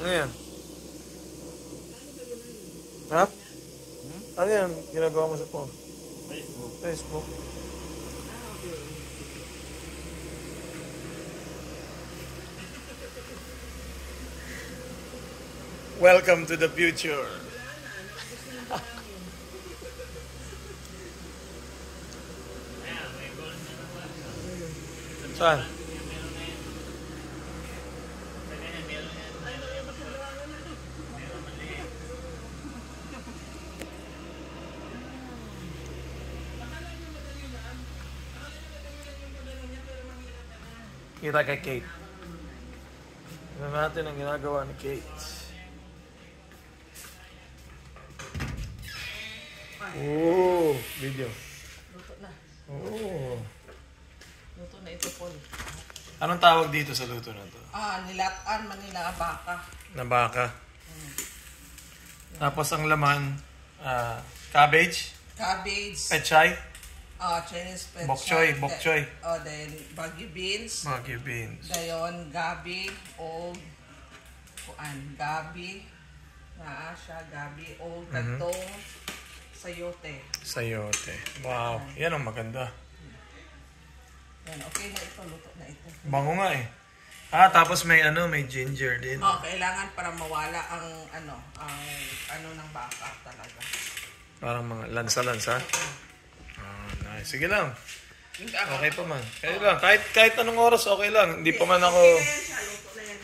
Ano yan? Ha? Ano yan? Ginagawa mo sa phone? Facebook. Welcome to the future. Saan? Kita kay Kate. Tignan natin ang ginagawa ni Kate. Oh, video. Luto na. Oh. Luto na ito, Paul. Anong tawag dito sa luto na to? Nilataan Manila baka. Na baka. Tapos ang laman, cabbage, pechay, Chinese pechay. Bok choy, bok choy. Then baggy beans. Baggy beans. Dayon gabi o gabi. Naa siya gabi o gatong sayote. Sayote. Wow, yan ang maganda. Yan, okay na ito, luto na ito. Bango nga eh. Tapos may may ginger din. Kailangan para mawala ang ng baka talaga. Parang mga lansa-lansa. Nice. Sige lang. Okay pa man. Kaya lang. Kahit anong oras, okay lang. Hindi pa man ako... Luto na yan.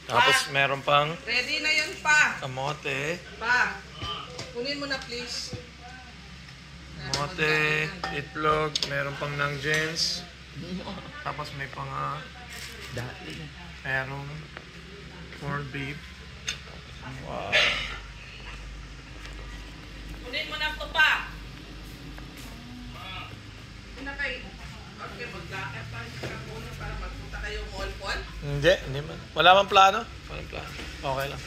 Tapos meron pang Ready na yun pa. kamote. Pa. Kunin mo na please. Kamote, itlog, meron pang nangjens. Tapos may pang merong corned beef. Wow. Kunin mo na ito pa. Una kayo. Okay, maglakad pa sa muna para magpunta kayo mall, Paul. Hindi man. Wala man plano? Walang plano. Okay lang.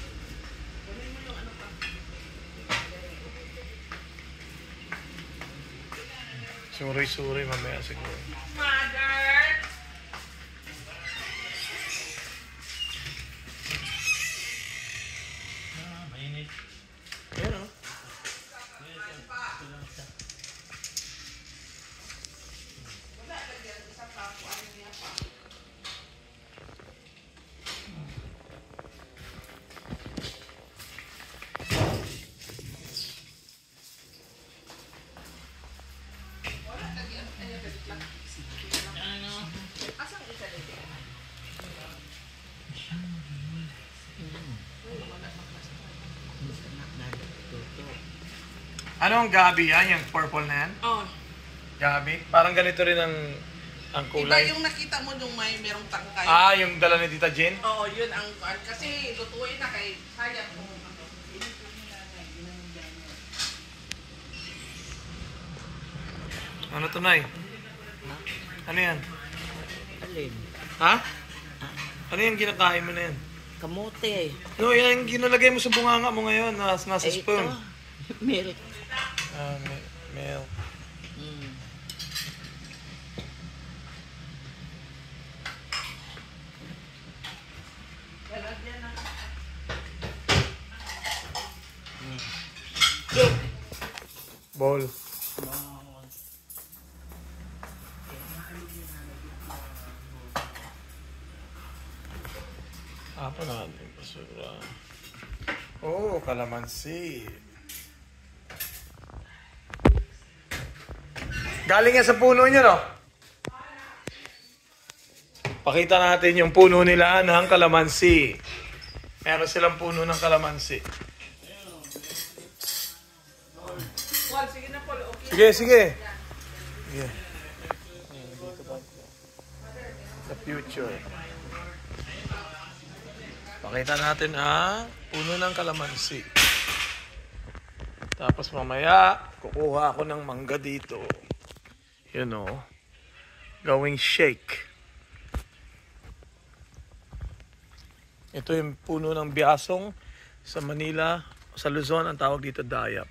Kunin mo yung ano pa. Suri-suri mamaya siguro. Mother! Mainit. Ayan o. Anong gabi yan? Yung purple na yan? Gabi? Parang ganito rin ang Iba kulay. yung nakita mo nung merong tangkay. Yung dala ni Tita Jean? Oo, yun ang... Kasi lutuin na kay sayang mo. Ano to, Nay? Ano yan? Alin? Ha? Ano yung kinakain mo na yan? Kamote. No, yan yung ginalagay mo sa bunganga mo ngayon. Nasa spoon. Ito. Milk. Milk. Bowl. Apa natin basura? Oh, kalamansi. Galing yan sa puno niya, no? Pakita natin yung puno nila ng kalamansi. Meron silang puno ng kalamansi. Paul, sige na Paul. Okay. Sige, sige. Sige. The future. Pakita natin ang puno ng kalamansi. Tapos mamaya, kukuha ako ng mangga dito. You know, gawing shake. Ito yung puno ng biyasong sa Manila, sa Luzon, ang tawag dito dayap.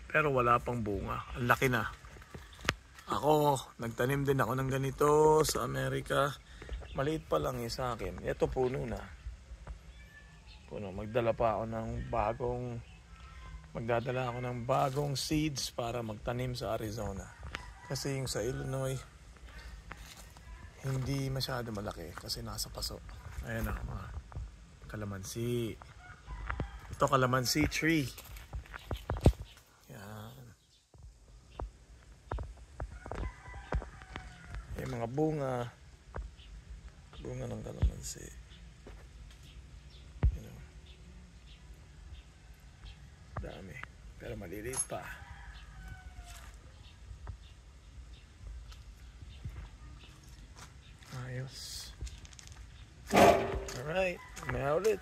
Pero wala pang bunga. Ang laki na. Ako, nagtanim din ako ng ganito sa Amerika. Maliit pa lang sa akin. Ito puno na. Puno. Magdadala ako ng bagong seeds para magtanim sa Arizona. Kasi yung sa Illinois, hindi masyado malaki kasi nasa paso. Ayan na, mga kalamansi. Ito kalamansi tree. Yan. Yung mga bunga. Bunga ng kalamansi. You know. Dami. Pero maliliit pa. Ayos. Alright. May ulit.